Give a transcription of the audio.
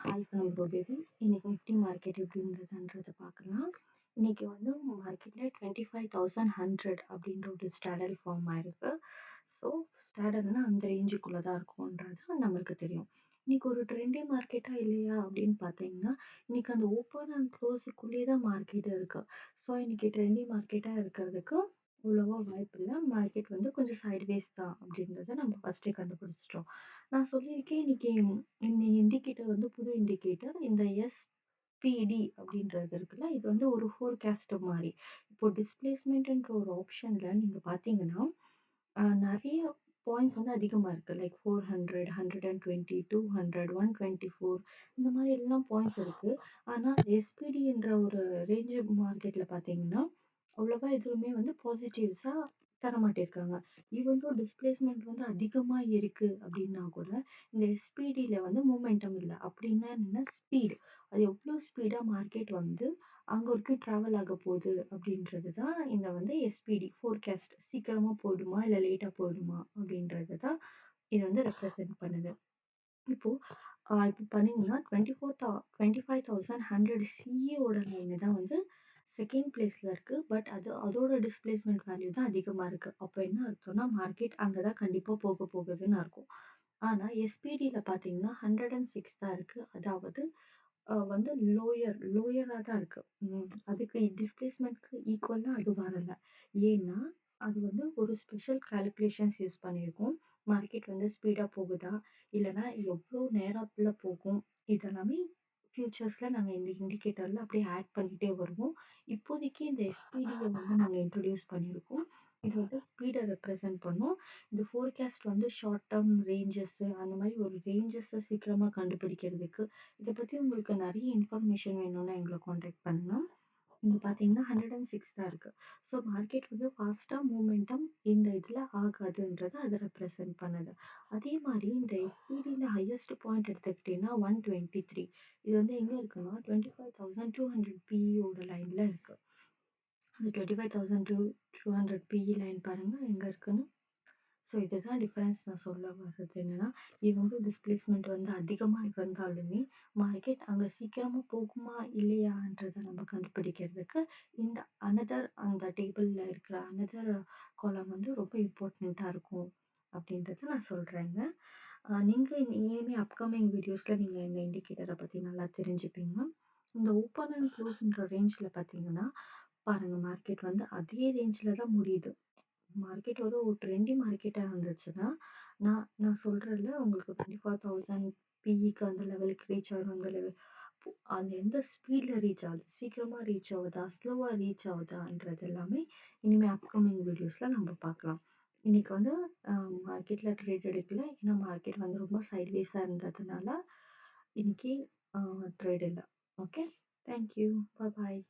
Hi from babies. இன்னைக்கு Nifty market எப்படி இருந்ததுன்றத பார்க்கலாம். இன்னைக்கு வந்து மார்க்கெட்ல 25,100 அப்படின்ற ஒரு ஸ்டாண்டர்ட் ஃபார்ம் ஆயிருக்கு. ஸோ ஸ்டாண்டர்ட்னா அந்த ரேஞ்சுக்குள்ள தான் இருக்கும்ன்றது நம்மளுக்கு தெரியும். இன்னைக்கு ஒரு ட்ரெண்டே மார்க்கெட்டா இல்லையா அப்படின்னு பார்த்தீங்கன்னா, இன்னைக்கு அந்த ஓப்பன் அண்ட் க்ளோஸுக்குள்ளேயே தான் மார்க்கெட் இருக்கு. ஸோ இன்னைக்கு ட்ரெண்டி மார்க்கெட்டா இருக்கிறதுக்கு அவ்வளவா வாய்ப்பு இல்லை. மார்க்கெட் வந்து கொஞ்சம் சைட்வேஸ் தான் அப்படின்றத நம்ம ஃபர்ஸ்டே கண்டுபிடிச்சிட்டோம். நான் சொல்லியிருக்கேன் இன்னைக்கு இந்த இண்டிகேட்டர் வந்து புது இண்டிகேட்டர். இந்த எஸ்பிடி அப்படின்றது இருக்குல்ல, இது வந்து ஒரு ஃபோர்காஸ்ட் மாரி. இப்போ டிஸ்பிளேஸ்மெண்ட்ன்ற ஒரு ஆப்ஷன்ல நீங்க பார்த்தீங்கன்னா, நெறைய பாயிண்ட்ஸ் வந்து அதிகமா இருக்கு. லைக் 400, 120, 200, 124 இந்த மாரி எல்லாம் பாயிண்ட்ஸ் இருக்கு. ஆனா எஸ்பிடின்ற ஒரு ரேஞ்ச் மார்க்கெட்ல பார்த்தீங்கன்னா, அவ்வளவா எதுவுமே வந்து பாசிட்டிவ்ஸா தரமாட்டியிருக்காங்க. ஈவன் தோ டிஸ்பிளேஸ்மெண்ட் வந்து அதிகமா இருக்கு அப்படின்னா கூட, இந்த எஸ்பிடில வந்து மூமென்டம் இல்ல. அப்படின்னா என்ன ஸ்பீடு. அது எவ்வளோ ஸ்பீடா மார்க்கெட் வந்து அங்க வரைக்கும் டிராவல் ஆக போகுது அப்படின்றது தான் இந்த வந்து எஸ்பிடி ஃபோர்காஸ்ட். சீக்கிரமா போயிடுமா? இல்ல லேட்டா போயிடுமா? அப்படின்றது தான் இது வந்து ரெப்ரசென்ட் பண்ணுது. இப்போ இப்போ பண்ணீங்கன்னா 25,100 சிஇஓட லைன் தான் வந்து செகண்ட் பிளேஸ்ல இருக்கு. பட் அதோட டிஸ்பிளேஸ்மெண்ட் வேல்யூ தான் அதிகமா இருக்கு. அப்போ என்ன அர்த்தம்னா மார்க்கெட் அங்கே தான் கண்டிப்பா போக போகுதுன்னு அர்த்தம். ஆனா எஸ்பிடில பார்த்தீங்கன்னா 106 தான் இருக்கு. அதாவது வந்து லோயரா தான் இருக்கு. அதுக்கு டிஸ்பிளேஸ்மெண்ட்க்கு ஈக்குவலா அது வரல. ஏன்னா, அது வந்து ஒரு ஸ்பெஷல் கால்குலேஷன்ஸ் யூஸ் பண்ணியிருக்கோம். மார்க்கெட் வந்து ஸ்பீடா போகுதா? இல்லன்னா எவ்ளோ நேரத்துல போகும்? இதெல்லாமே ஃபியூச்சர்ஸ்ல நாங்க இந்த இண்டிகேட்டர்ல அப்படியே ஆட் பண்ணிட்டே வருவோம். இப்போதைக்கு இந்த எஸ்பிடிய வந்து நாங்க இன்ட்ரோடியூஸ் பண்ணியிருக்கோம். இது வந்து ஸ்பீட ரெப்ரசென்ட் பண்ணும். இந்த ஃபோர்காஸ்ட் வந்து ஷார்ட் டர்ம் ரேஞ்சஸ் அந்த மாரி ஒரு ரேஞ்சஸ சீக்கிரமா கண்டுபிடிக்கிறதுக்கு இத பத்தி உங்களுக்கு நெறைய இன்ஃபர்மேஷன் வேணும்னா எங்கள கான்டாக்ட் பண்ணலாம். இங்க பார்த்தீங்கன்னா 106 தான் இருக்கு. ஸோ மார்க்கெட் வந்து ஃபாஸ்ட்டா மூவ்மென்டம் இந்த இதுல ஆகாதுன்றத அது ரெப்ரசென்ட் பண்ணுது. அதே மாரி இந்த எஸ்பிடில ஹையஸ்ட் பாயிண்ட் எடுத்துக்கிட்டீங்கன்னா 123. இது வந்து எங்க இருக்குன்னா 25,200 பிஇயோட லைன்ல இருக்கு. அந்த 25,200 பிஇ லைன் பாருங்க எங்க இருக்குன்னு. ஸோ இதுதான் டிஃபரன்ஸ் நான் சொல்ல வர்றது என்னன்னா, இது வந்து டிஸ்பிளேஸ்மெண்ட் வந்து அதிகமா இருந்தாலுமே, மார்க்கெட் அங்க சீக்கிரமா போகுமா? இல்லையான்றத நம்ம கண்டுபிடிக்கிறதுக்கு, இந்த அந்த டேபிள்ல இருக்கிற காலம் வந்து ரொம்ப இம்பார்ட்டன்ட்டா இருக்கும். அப்படின்றத நான் சொல்றேங்க. நீங்க இனிமே அப்கமிங் வீடியோஸ்ல நீங்க இந்த இண்டிகேட்டர பத்தி நல்லா தெரிஞ்சுப்பீங்க. இந்த ஓப்பன் அண்ட் க்ளோஸ்ன்ற ரேஞ்ச்ல பார்த்தீங்கன்னா, பாருங்க மார்க்கெட் வந்து அதே ரேஞ்ச்ல தான் முடியுது. மார்க்கெட் ஒரு ட்ரெண்டி மார்க்கெட்டா இருந்துச்சுன்னா, நான் நான் சொல்றேன்ல உங்களுக்கு 24,000 பிஇக்கு அந்த லெவலுக்கு ரீச் ஆகும் அந்த லெவல். அது எந்த ஸ்பீட்ல ரீச் ஆகுது? சீக்கிரமா ரீச் ஆகுதா? ஸ்லோவா ரீச் ஆகுதான்றது எல்லாமே இனிமே அப்கமிங் வீடியோஸ்ல நம்ம பார்க்கலாம். இன்னைக்கு வந்து மார்க்கெட்ல ட்ரேட் எடுக்கல. ஏன்னா மார்க்கெட் வந்து ரொம்ப சைட்வேஸா இருந்ததுனால, இன்னைக்கு ட்ரேட் இல்ல. ஓகே. Thank you. பாய்.